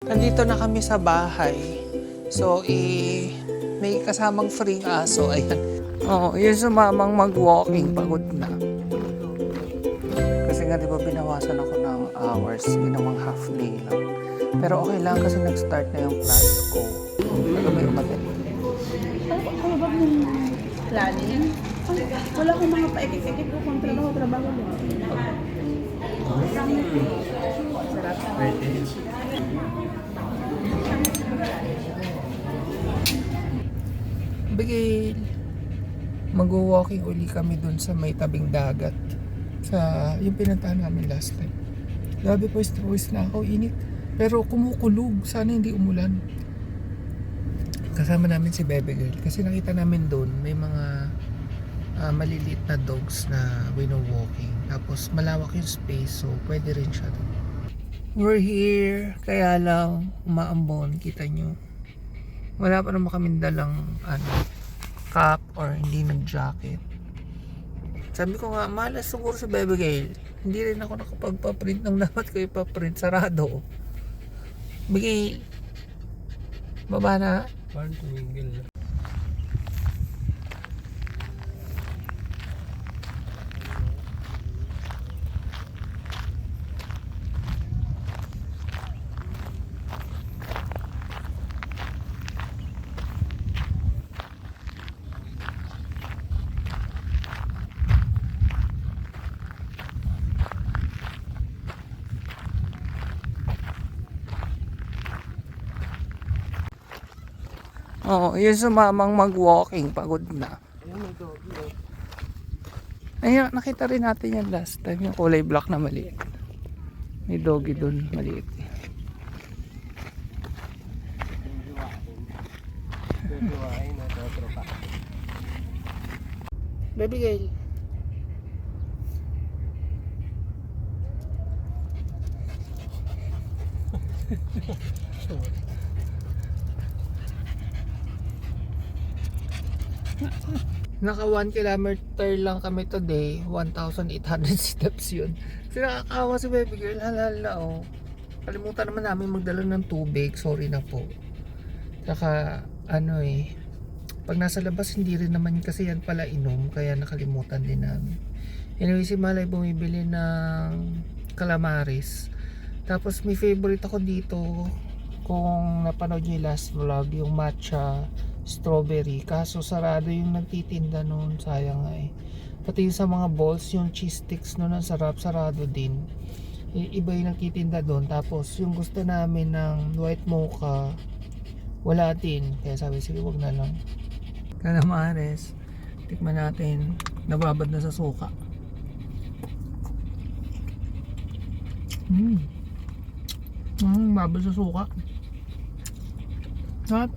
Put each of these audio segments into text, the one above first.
Nandito na kami sa bahay. So, may kasamang free aso. Ayan. Oo, yun sumamang mag-walking. Pagod na. Kasi nga, di ba, binawasan ako ng hours. Ginawang half day lang. Pero okay lang kasi nag-start na yung class ko. Pero may umatin. Ano ba yung planning? Wala akong mga paikik-ikik ko kung trabaho mo. Sarap. Bigay, mag-walking uli kami dun sa may tabing dagat. Sa yung pinuntahan namin last time. Grabe po, pawis na ako, init. Pero kumukulog, sana hindi umulan. Kasama namin si Bebe Girl kasi nakita namin doon may mga maliliit na dogs na wino-walking. Tapos malawak yung space, so pwede rin siya doon. We're here, kaya lang umaambon, kita nyo. Wala pa naman kami dalang cap or hindi nag-jacket. Sabi ko nga, malas siguro sa Bebe Girl. Hindi rin ako nakapagpa-print ng dapat ko ipa-print. Sarado. Bigay. Baba na. Parang tumigil na. Oo, yun sumamang mag-walking. Pagod na. Ayun, nakita rin natin yan last time. Yung kulay black na maliit. May doggy dun, maliit. Baby girl. Naka 1 kilometer lang kami today. 1,800 steps yun. Kasi nakakawa si Baby Girl. Halal na oh. Kalimutan naman namin magdala ng tubig. Sorry na po. Saka pag nasa labas hindi rin naman kasi yan pala inom. Kaya nakalimutan din namin. Anyway, si Malay bumibili ng calamaris. Tapos may favorite ako dito. Kung napanood niyo last vlog, yung matcha strawberry, kaso sarado yung nagtitinda noon, sayang nga eh. Pati sa mga balls, yung cheese sticks noon ang sarap, sarado din. Iba yung nagtitinda doon. Tapos yung gusto namin ng white mocha, wala din, kaya sabi sige wag na lang. Calamares, tikman natin. Nababad na sa suka. Babad sa suka. Sarap.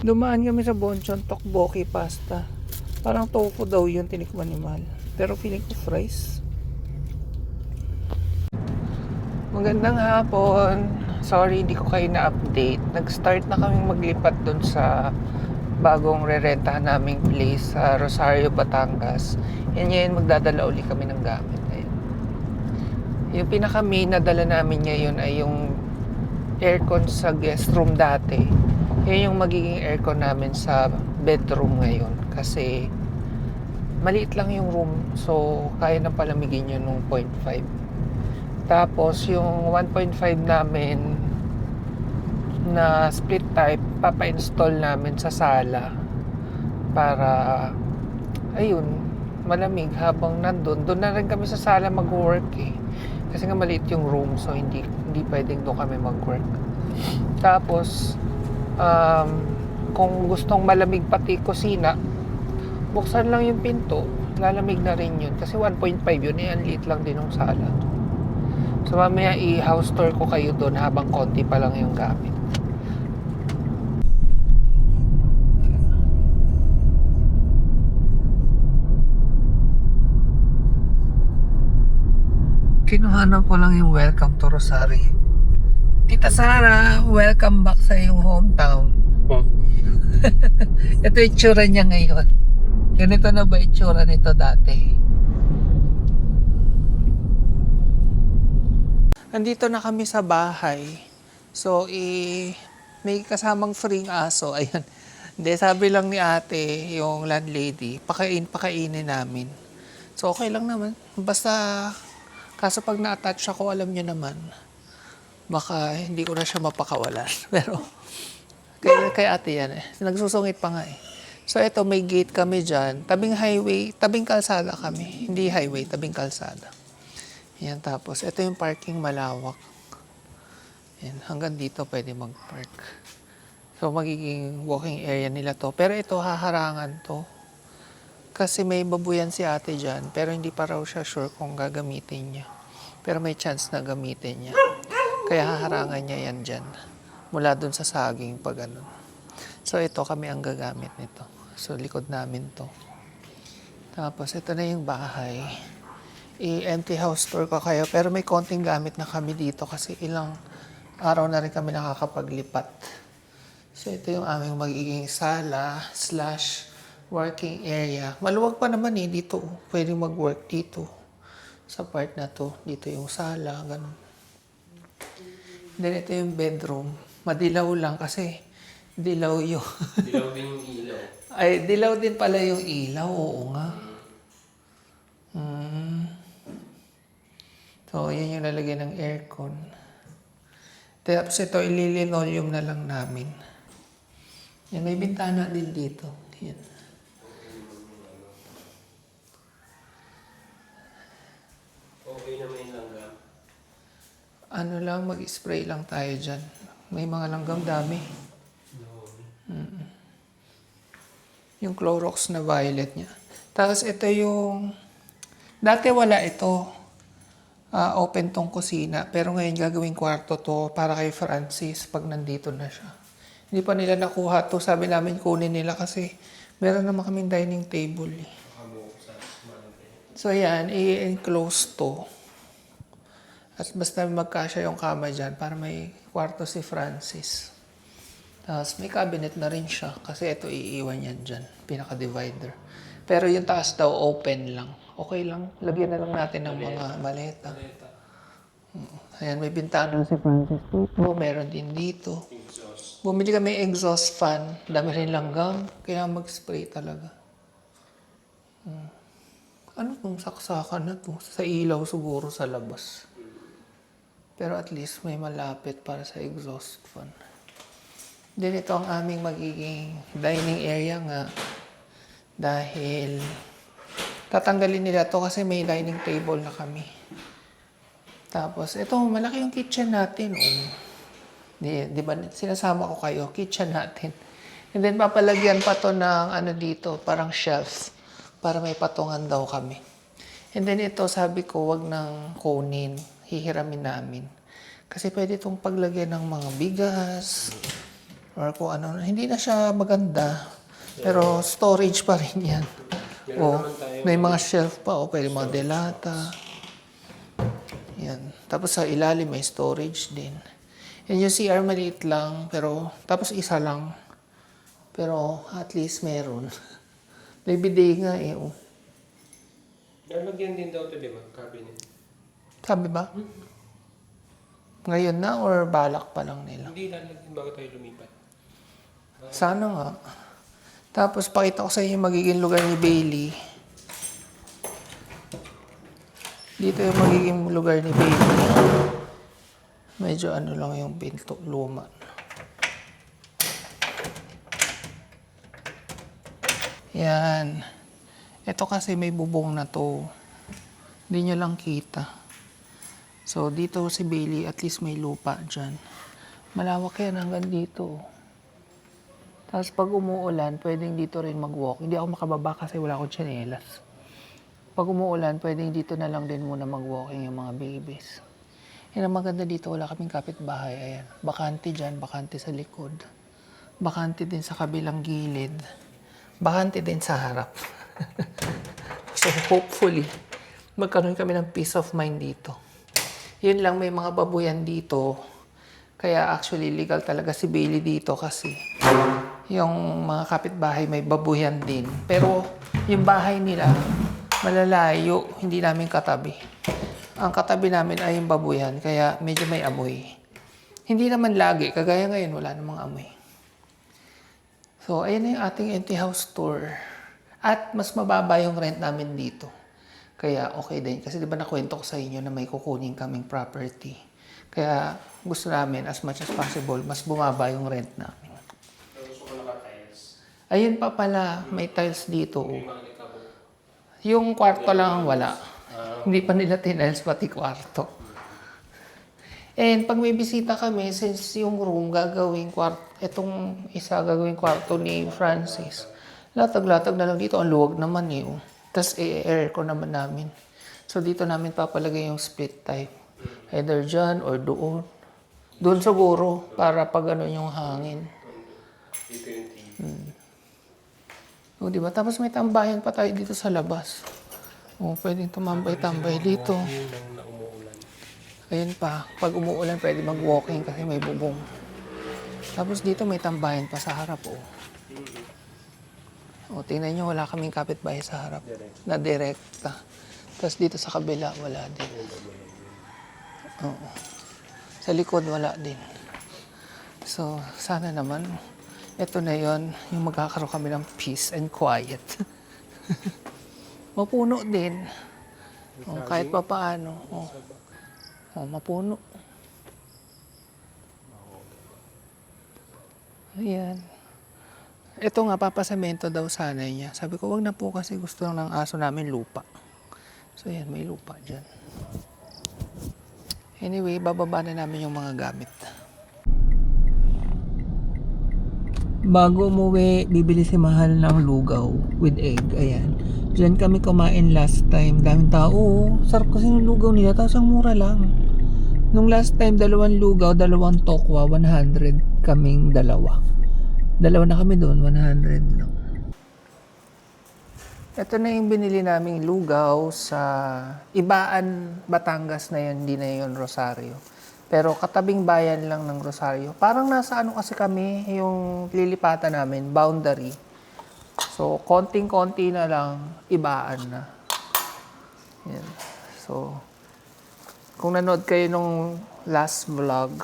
Dumaan kami sa Bonchon Tteokbokki pasta. Parang tofu daw yun tinikman ni Mal. Pero feeling ko fries. Magandang hapon. Sorry hindi ko kayo na-update. Nag-start na kaming maglipat dun sa bagong rerentahan naming place sa Rosario, Batangas. Yan ngayon magdadala uli kami ng gamit. Ayun. Yung pinaka main na dala namin ngayon ay yung aircon sa guest room dati. Yan yung magiging aircon namin sa bedroom ngayon. Kasi maliit lang yung room. So kaya na palamigin yun ng 0.5. Tapos yung 1.5 namin na split type, papa-install namin sa sala para ayun, malamig habang nandun. Doon na rin kami sa sala mag-work eh. Kasi nga maliit yung room, so hindi pwedeng doon kami mag-work. Tapos kung gustong malamig pati kusina, buksan lang yung pinto, lalamig na rin yun. Kasi 1.5 yun eh, ang liit lang din ng sala. So mamaya i-house tour ko kayo doon habang konti pa lang yung gamit. Kinuhanan ko lang yung welcome to Rosario. Tita Sara, welcome back sa iyong hometown. Oh. Ito yung itsura niya ngayon. Ganito na ba itsura nito dati? Andito na kami sa bahay. So, may kasamang freeing aso. Ayan. Hindi, sabi lang ni ate, yung landlady, pakainin namin. So, okay lang naman. Basta, kaso pag na-attach ako, alam niyo naman, baka hindi ko na siya mapakawalan. Pero, kay ate yan eh. Nagsusungit pa nga eh. So, ito, may gate kami dyan. Tabing highway, tabing kalsada kami. Hindi highway, tabing kalsada. Yan, tapos, ito yung parking malawak. Yan, hanggang dito pwede mag-park. So, magiging walking area nila to. Pero ito, haharangan to. Kasi may babuyan si ate dyan, pero hindi pa raw siya sure kung gagamitin niya. Pero may chance na gamitin niya. Kaya haharangan niya yan dyan. Mula dun sa saging pa ganun. So, ito kami ang gagamit nito. So, likod namin to. Tapos, ito na yung bahay. I-empty house tour ko kayo. Pero may konting gamit na kami dito kasi ilang araw na rin kami nakakapaglipat. So, ito yung aming magiging sala / working area. Maluwag pa naman eh. Dito, pwedeng mag-work dito. Sa part na to. Dito yung sala, ganun. Then, ito yung bedroom. Madilaw lang kasi dilaw yung... Dilaw din yung ilaw. Ay, dilaw din pala yung ilaw. Oo nga. So, yan yung lalagyan ng aircon. Tapos ito, ililinoleum na lang namin. Yan, may bintana din dito. Yan. Okay na may langgam. Ano lang, mag-spray lang tayo dyan. May mga langgam dami. Yung Clorox na violet niya. Tapos ito yung... Dati wala ito. Open tong kusina. Pero ngayon gagawing kwarto to para kay Francis pag nandito na siya. Hindi pa nila nakuha to. Sabi namin kunin nila kasi meron naman kaming dining table. Eh. So yan, i-enclose to. At basta magkasya yung kama dyan para may kwarto si Francis. Tapos may cabinet na rin siya kasi ito iiwan yan dyan. Pinaka-divider. Pero yung taas daw open lang. Okay lang. Lagyan na lang natin ng mga maleta. Ayan, may bintana si Francis dito. Meron din dito. Bumili kami exhaust fan. Dami rin langgam. Kaya mag-spray talaga. Ano kung saksakan na to? Sa ilaw siguro sa labas. Pero at least may malapit para sa exhaust fan. Then ito ang aming magiging dining area nga. Dahil tatanggalin nila to kasi may dining table na kami. Tapos ito, malaki yung kitchen natin. Oh. Di ba sinasama ko kayo, kitchen natin. And then papalagyan pa to ng ano dito, parang shelf. Para may patungan daw kami. And then ito, sabi ko, wag nang kunin. Hihiramin namin. Kasi pwede itong paglagyan ng mga bigas. Or kung ano. Hindi na siya maganda. Pero storage pa rin yan. O, may mga shelf pa. O, pwede mga delata. Yan. Tapos sa ilalim may storage din. And yung CR maliit lang. Pero, tapos isa lang. Pero at least meron. May bidet nga eh. Oh. Lalagyan din daw ito, di ba? Cabinet. Sabi ba? Ngayon na or balak pa lang nila? Hindi lalagyan bago tayo lumipat. Sana nga. Tapos pakita ko sa inyo yung magiging lugar ni Bailey. Dito yung magiging lugar ni Bailey. Medyo ano lang yung pinto, luma. Yan. Ito kasi may bubong na to. Hindi nyo lang kita. So, dito si Bailey, at least may lupa dyan. Malawak yan hanggang dito. Tapos pag umuulan, pwedeng dito rin mag-walk. Hindi ako makababa kasi wala akong tsinelas. Pag umuulan, pwedeng dito na lang din muna mag-walking yung mga babies. Yan ang maganda dito, wala kaming kapitbahay. Ayan. Bakante dyan, bakante sa likod. Bakante din sa kabilang gilid. Bakante din sa harap. So hopefully, magkaroon kami ng peace of mind dito. Yun lang, may mga babuyan dito. Kaya actually legal talaga si Bailey dito kasi yung mga kapitbahay may babuyan din. Pero yung bahay nila malalayo, hindi namin katabi. Ang katabi namin ay yung babuyan, kaya medyo may amoy. Hindi naman lagi, kagaya ngayon wala namang amoy. So, ayan na yung ating empty house tour. At mas mababa yung rent namin dito. Kaya okay din. Kasi di ba nakwento ko sa inyo na may kukunin kaming property. Kaya gusto namin as much as possible, mas bumaba yung rent namin. Gusto ko naka-tiles. Ayun pa pala, may tiles dito. May mga likabo. Yung kwarto lang ang wala. Hindi pa nila tiniles pati kwarto. And pag may bisita kami, since yung room gagawing kwarto, itong isa gagawing kwarto ni Francis, latag-latag na lang dito. Ang luwag naman eh. Oh. Tapos air ko naman namin. So dito namin papalagay yung split type. Either dyan or doon. Doon siguro para pag ano yung hangin. Dito yung TV. O diba? Tapos may tambayan pa tayo dito sa labas. O pwedeng tumambay-tambay dito. Yun lang na umuulan. Ayun pa, pag umuulan pwede mag-walking kasi may bubong. Tapos dito may tambayan pa sa harap oh. O tingnan nyo, wala kaming kapitbahay sa harap. Na direkta. Tapos dito sa kabila, wala din. Oo. Sa likod, wala din. So, sana naman, ito na yon yung magkakaroon kami ng peace and quiet. Mapuno din. O, kahit pa paano. O, mapuno. Ayan. Ito nga, papasemento daw sana niya. Sabi ko, wag na po kasi gusto lang ng aso namin lupa. So, yan, may lupa dyan. Anyway, bababa na namin yung mga gamit. Bago umuwi, bibili si Mahal ng lugaw with egg. Ayan. Diyan kami kumain last time. Daming tao. Sarap kasi ng lugaw nila. Tapos ang mura lang. Nung last time, 2 lugaw, 2 tokwa, 100 kaming dalawa. Dalawa na kami doon, 100 lang. Ito na yung binili naming lugaw sa Ibaan, Batangas na yun, hindi na yun Rosario. Pero katabing bayan lang ng Rosario. Parang nasa ano kasi kami, yung lilipatan namin, boundary. So, konting-konti na lang, Ibaan na. Yan. So, kung nanood kayo nung last vlog,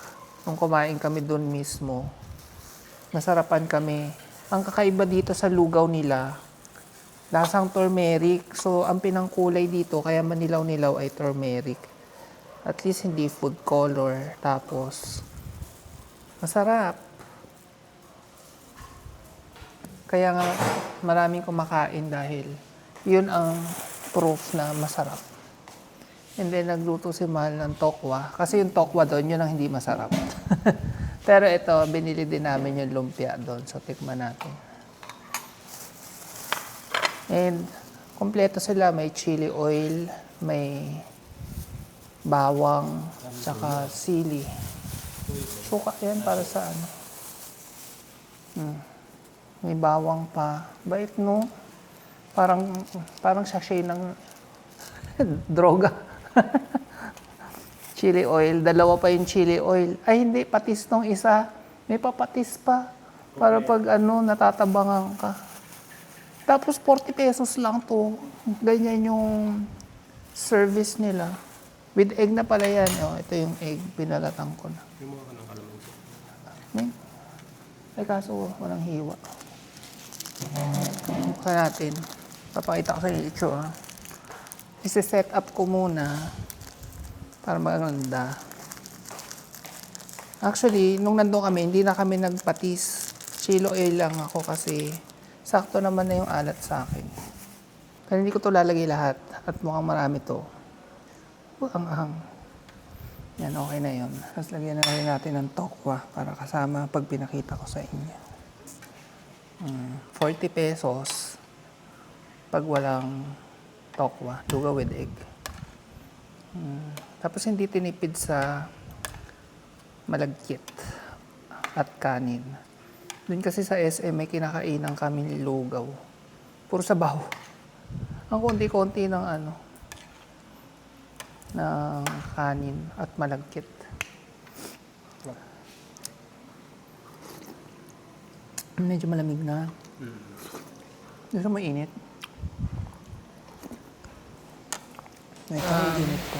nung kumain kami doon mismo, nasarapan kami. Ang kakaiba dito sa lugaw nila, lasang turmeric. So, ang pinangkulay dito, kaya manilaw-nilaw ay turmeric. At least hindi food color. Tapos, masarap. Kaya nga, maraming kumakain dahil yun ang proof na masarap. And then, nagluto si Mahal ng tokwa. Kasi yung tokwa doon, yun ang hindi masarap. Pero ito, binili din namin yung lumpia doon. So, tikman natin. And, kompleto sila. May chili oil, may bawang, tsaka sili. Suka yan para sa ano. May bawang pa. Bait, no? Parang sachet ng droga. Chili oil. 2 pa yung chili oil. Ay, hindi. Patis nung isa. May papatis pa. Para pag ano, natatabangan ka. Tapos 40 pesos lang to. Ganyan yung service nila. With egg na pala yan. Oh, ito yung egg. Pinalatan ko na. Yung mga kanang kalamansi. Ay, kaso walang hiwa. Buksan natin. Papakita ko sa inyo ito. Isi-set up ko muna para maganda. Actually, nung nandun kami, hindi na kami nagpatis. Chili oil lang ako kasi sakto naman na yung alat sa akin. Pero hindi ko to lalagay lahat at mukhang marami to. Ang ahang. Yan, okay na yun. Tapos lagyan na rin natin ng tokwa para kasama pag pinakita ko sa inyo. 40 pesos pag walang tokwa, lugaw with egg. Tapos hindi tinipid sa malagkit at kanin. Doon kasi sa SM may kinakainan kami ni lugaw. Puro sabaw. Ang konti-konti ng ano, ng kanin at malagkit. Medyo malamig na. Dito mainit. Ito yung init ko.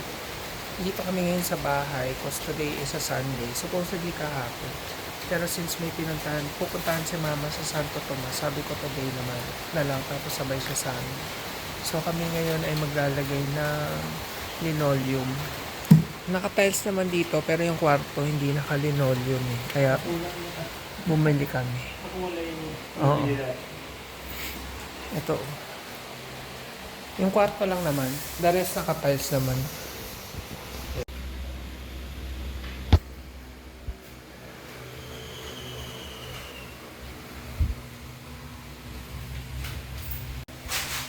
Dito kami ngayon sa bahay because today is a Sunday. Supposedly kahapon. Pero since may pupuntahan si Mama sa Santo Tomas, sabi ko today naman na lang tapos sabay siya sa amin. So kami ngayon ay maglalagay ng linoleum. Naka-tiles naman dito pero yung kwarto hindi naka-linoleum eh. Kaya bumili kami. Oo. Ito. Yung kwarto lang naman. The rest naka-tiles naman.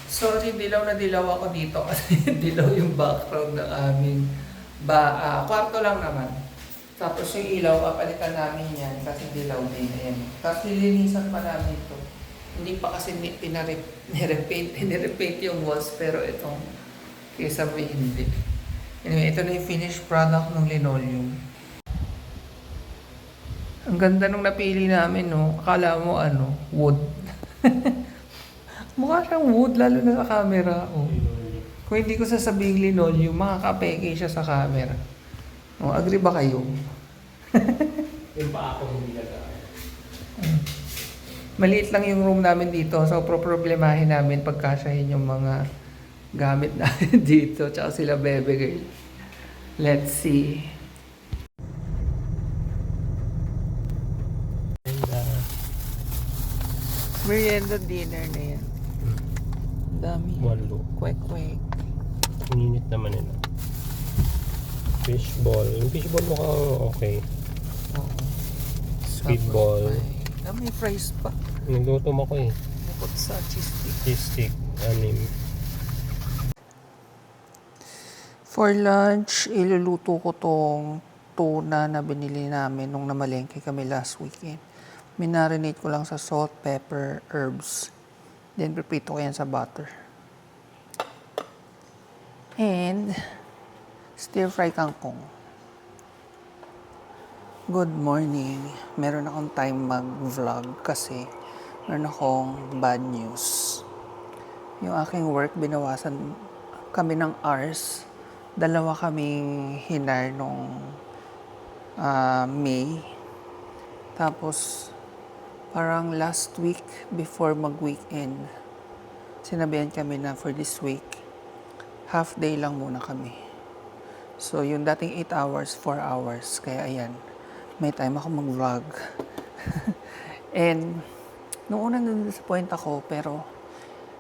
Sorry, dilaw na dilaw ako dito kasi dilaw yung background ng aming kwarto lang naman. Tapos yung ilaw, papalitan namin yan kasi dilaw din. Ayan. Tapos nilinisan pa namin ito. Hindi pa kasi nirepaint yung walls pero itong kesa may hindi. Anyway, ito na yung finished product ng linoleum. Ang ganda nung napili namin, no? Akala mo wood. Mukha siyang wood, lalo na sa camera. Oh. Kung hindi ko sasabihin linoleum, makakapeke siya sa camera. Oh, agree ba kayo? Yung pa ako hindi Maliit lang yung room namin dito, so problemahin namin pagkasyahin yung mga gamit namin dito, tsaka sila bebe girl. Let's see. Merienda dinner na yan. Dami. Walo. Kwek-kwek. Uninit naman yun. Fishball. Yung fishball mukhang okay. Oo. Speedball. May fries pa. Nagluto mo ko eh. Bukod sa cheese stick. Cheese stick. 6. For lunch, iluluto ko tong tuna na binili namin nung namalengke kami last weekend. Minarinate ko lang sa salt, pepper, herbs. Then, prepito ko yan sa butter. And, stir-fry kangkong. Good morning. Meron akong time mag-vlog kasi meron akong bad news. Yung aking work, binawasan kami ng hours. 2 kaming hinar nung May. Tapos, parang last week before mag-weekend, sinabihan kami na for this week, half day lang muna kami. So, yung dating 8 hours, 4 hours. Kaya ayan, may time ako mag-vlog. And, noong una na-disappoint ako, pero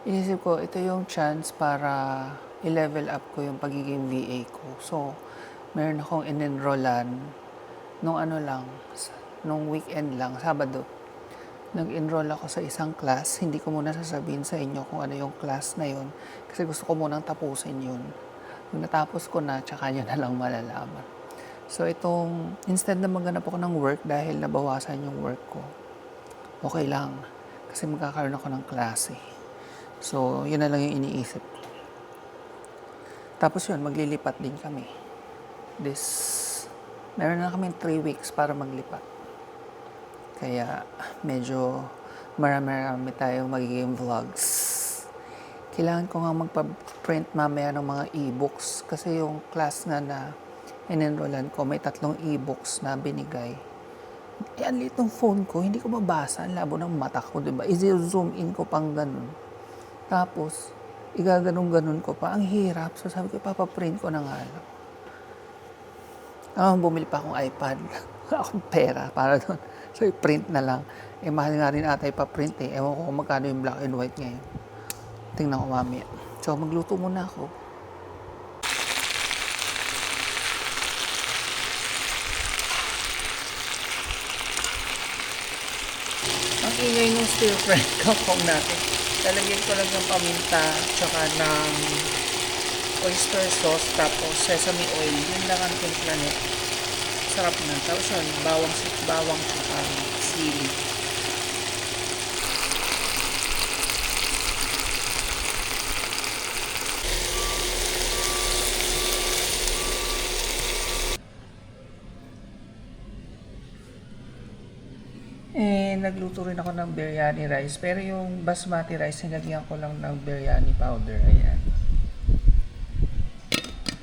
inisip ko, ito yung chance para i-level up ko yung pagiging VA ko. So, meron akong in-enrollan nung nung weekend lang, Sabado. Nag-enroll ako sa isang class. Hindi ko muna sasabihin sa inyo kung ano yung class na yun. Kasi gusto ko munang tapusin yun. Kung natapos ko na, tsaka nyo na lang malalaman. So instead na maghanap ako ng work dahil nabawasan yung work ko, okay lang. Kasi magkakaroon ako ng klase. So, yun na lang yung iniisip ko. Tapos yun, maglilipat din kami. Meron na kami 3 weeks para maglipat. Kaya medyo marami tayong magiging vlogs. Kailangan ko nga magpa-print mamaya ng mga e-books kasi yung class na in-enrollan ko, may 3 e-books na binigay. Ang liit ng phone ko, hindi ko mabasa. Ang labo ng mata ko, diba? I-zoom in ko pang ganun. Tapos, igaganong-ganon ko pa. Ang hirap. So sabi ko, papaprint ko na nga lang. Bumili pa akong iPad. Akong pera para doon. So, i-print na lang. Mahal nga rin ata ipaprint eh. Ewan ko kung magkano yung black and white ngayon. Tingnan ko mamaya. So, magluto muna ako. Ang ingay ng stir-fry kangkong natin. Lalagyan ko lang ng paminta tsaka ng oyster sauce tapos sesame oil. Yun lang ang timpla nito. Sarap na. Tapos yun, bawang tsaka sili. And nagluto rin ako ng biryani rice. Pero yung basmati rice, nilagyan ko lang ng biryani powder. Ayan.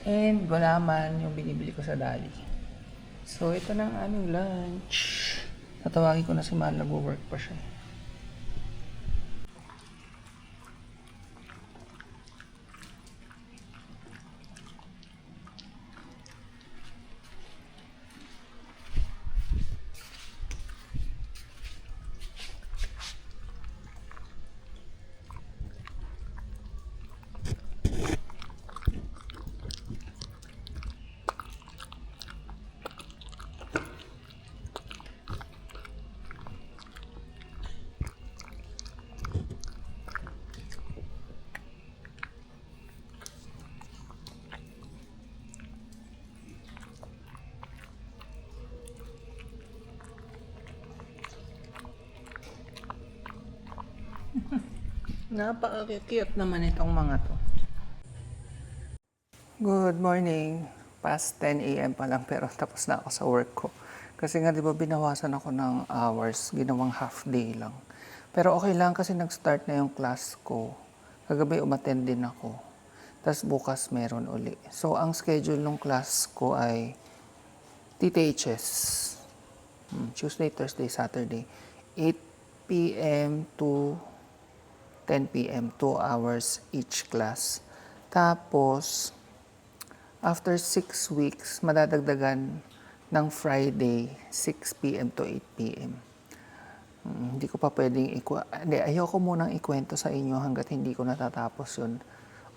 And gulaman yung binibili ko sa Dali. So, ito na ang aming lunch. Tatawagin ko na si Mahal, nag-work pa siya. Napaka-cute naman itong mga to. Good morning. Past 10 a.m. pa lang pero tapos na ako sa work ko. Kasi nga di ba binawasan ako ng hours, ginawang half day lang. Pero okay lang kasi nag-start na yung class ko. Kagabi umattend din ako. Tapos bukas meron uli. So ang schedule ng class ko ay TTHS. Tuesday, Thursday, Saturday. 8 p.m. to 10 p.m. 2 hours each class. Tapos, after 6 weeks, madadagdagan ng Friday, 6 p.m. to 8 p.m. Hindi ko pa pwedeng ayoko munang ikwento sa inyo hanggat hindi ko natatapos yun.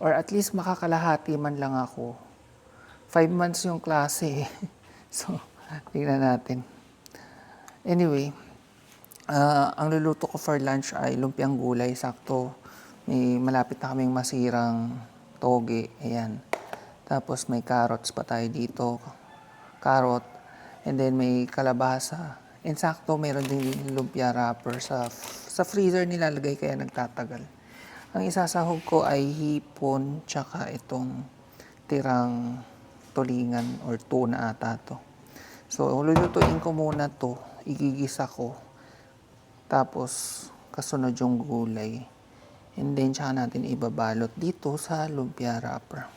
Or at least makakalahati man lang ako. 5 months yung klase. So, tingnan natin. Anyway, ang luluto ko for lunch ay lumpiang gulay, sakto. May malapit na kaming masirang toge, ayan. Tapos may carrots pa tayo dito, carrot, and then may kalabasa. And sakto, meron din lumpia wrapper sa freezer nilalagay kaya nagtatagal. Ang isasahog ko ay hipon, tsaka itong tirang tulingan or tuna ata to. So, lulutuin ko muna to, igigisa ko. Tapos, kasunod yung gulay. And then, tsaka natin ibabalot dito sa lumpia wrapper.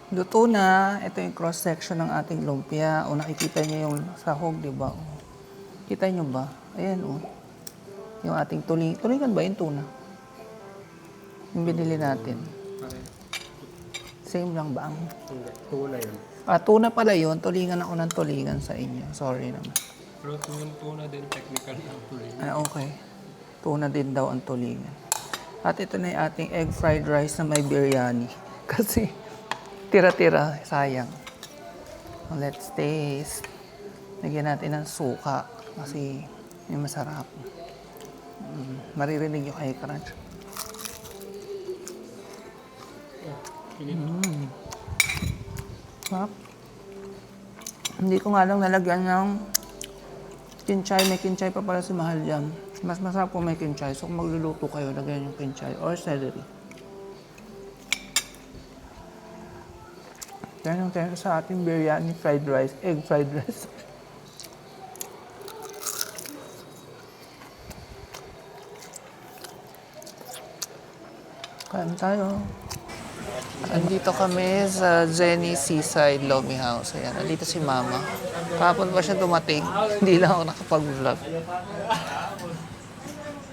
Luto na. Ito yung cross-section ng ating lumpia. O nakikita niyo yung sahog, di ba? O, kita niyo ba? Ayan, o. Yung ating tulingan ba yung tuna? Yung binili natin. Same lang ba? Tuna yun. Tuna pala yun. Tulingan ako ng tulingan sa inyo. Sorry naman. Pero tuna din, technical na tuloy. Okay. Tuna din daw ang tulingan. At ito na yung ating egg fried rice na may biryani. Kasi tira-tira, sayang. Let's taste. Lagyan natin ng suka kasi yung masarap. Maririnig yung kay crunch. Sarap. Hindi ko nga lang nalagyan ng kinchay. May kinchay pa pala si Mahal dyan. Mas masarap kung may kinchay. So kung magluluto kayo, lagyan yung kinchay or celery. Yan ang sa ating biryani fried rice, egg fried rice. Kain tayo. Andito kami sa Zenny Seaside Lomi House. Ayan, andito si Mama. Kahapon pa siya dumating. Hindi lang ako nakapag-vlog.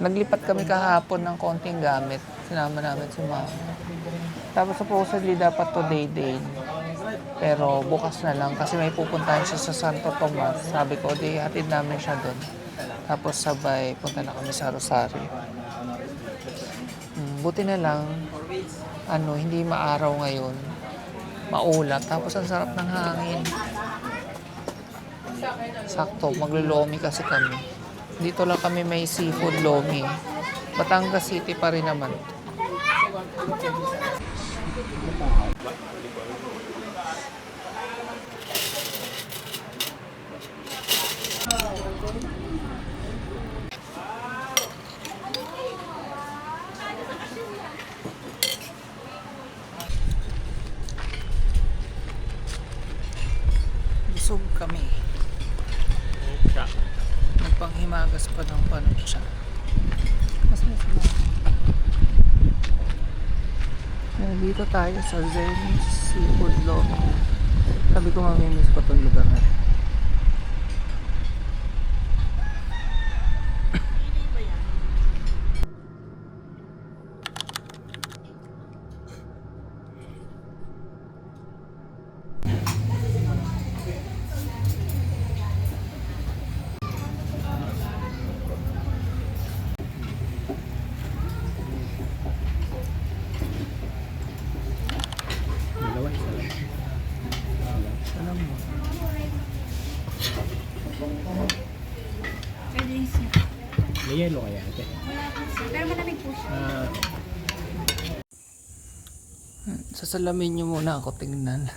Naglipat kami kahapon ng konting gamit. Sinama namin si Mama. Tapos supposedly dapat today din. Pero bukas na lang kasi may pupuntahan siya sa Santo Tomas. Sabi ko, di hatid namin siya doon. Tapos sabay punta na kami sa Rosario. Buti na lang, hindi maaraw ngayon. Maulap. Tapos ang sarap ng hangin. Sakto, maglulomi kasi kami. Dito lang kami may seafood lomi. Batangas City pa rin naman. Busog kami. Nagpanghimagas pa ng panutsa. Mas masama. Dito tayo sa Zen's Seafood Lobby. Sabi ko mamimiss ko itong lugar na. Alam mo. May yelo kaya ate? Pero malamig po siya. Sa salamin nyo muna ako tingnan.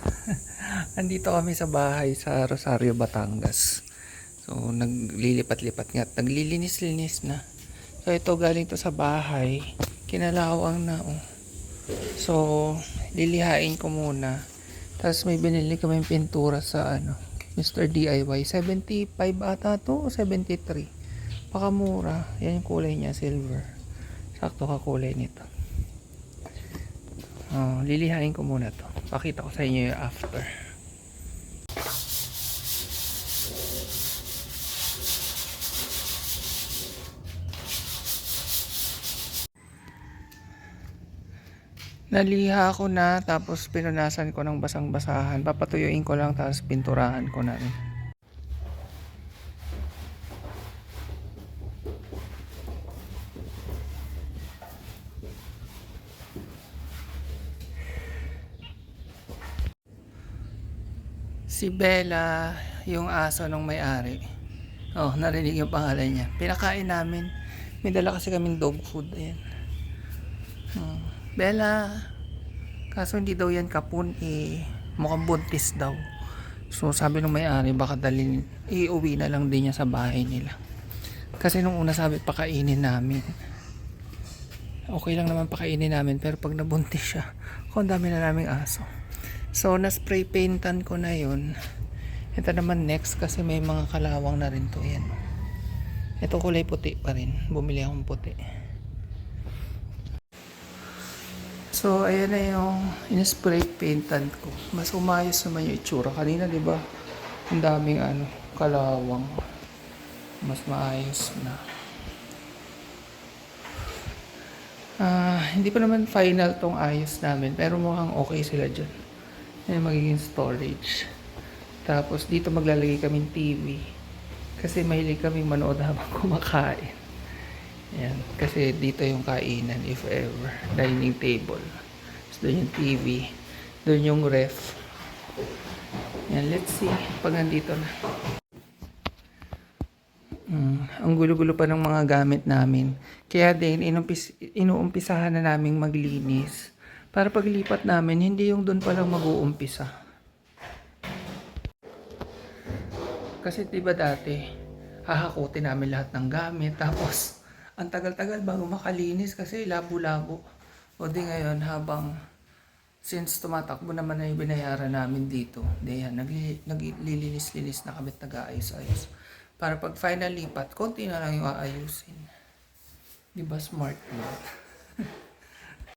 Andito kami sa bahay sa Rosario, Batangas. So, naglilipat-lipat nga. Naglilinis-linis na. So, ito galing to sa bahay. Kinalawang na, oh. So, lilihain ko muna. Tapos may binili kaming pintura sa Mr. DIY. 75 ata to o 73. Pakamura. Yan yung kulay niya, silver. Sakto ka kulay nito. Lilihain ko muna to. Pakita ko sa inyo yung after. Naliha ko na, tapos pinunasan ko ng basang-basahan. Papatuyuin ko lang, tapos pinturahan ko na rin. Si Bella, yung aso nung may-ari. Oh, narinig yung pangalan niya. Pinakain namin. May dala kasi kaming dog food. Ayan. Bella. Kaso hindi daw yan kapun, mukhang buntis daw. So sabi nung may-ari, baka dalhin, iuwi na lang din niya sa bahay nila. Kasi nung una sabi, pakainin namin. Okay lang naman pakainin namin, pero pag nabuntis siya, kung dami na naming aso. So na-spray paintan ko na yun. Ito naman next, kasi may mga kalawang na rin to. Yan. Ito kulay puti pa rin. Bumili akong puti. So, ayan na yung in-spray paintan ko. Mas umayos naman yung itsura. Kanina, di ba? Ang daming kalawang. Mas maayos na. Hindi pa naman final tong ayos namin. Pero mukhang okay sila dyan. Yan magiging storage. Tapos, dito maglalagay kaming TV. Kasi mahilig kaming manood habang kumakain. Yan. Kasi dito yung kainan, if ever. Dining table. So, doon yung TV. Doon yung ref. Yan, let's see. Pag nandito na. Ang gulo-gulo pa ng mga gamit namin. Kaya din, inuumpisahan na naming maglinis. Para paglipat namin, hindi yung doon palang mag-uumpisa. Kasi diba dati, hahakutin namin lahat ng gamit. Tapos, ang tagal-tagal bago makalinis kasi labo-labo. O di ngayon, since tumatakbo naman na yung binayaran namin dito, di yan, naglilinis-linis na kami at nag-aayos-ayos. Para pag final lipat, konti na lang yung aayusin. Diba smart mo?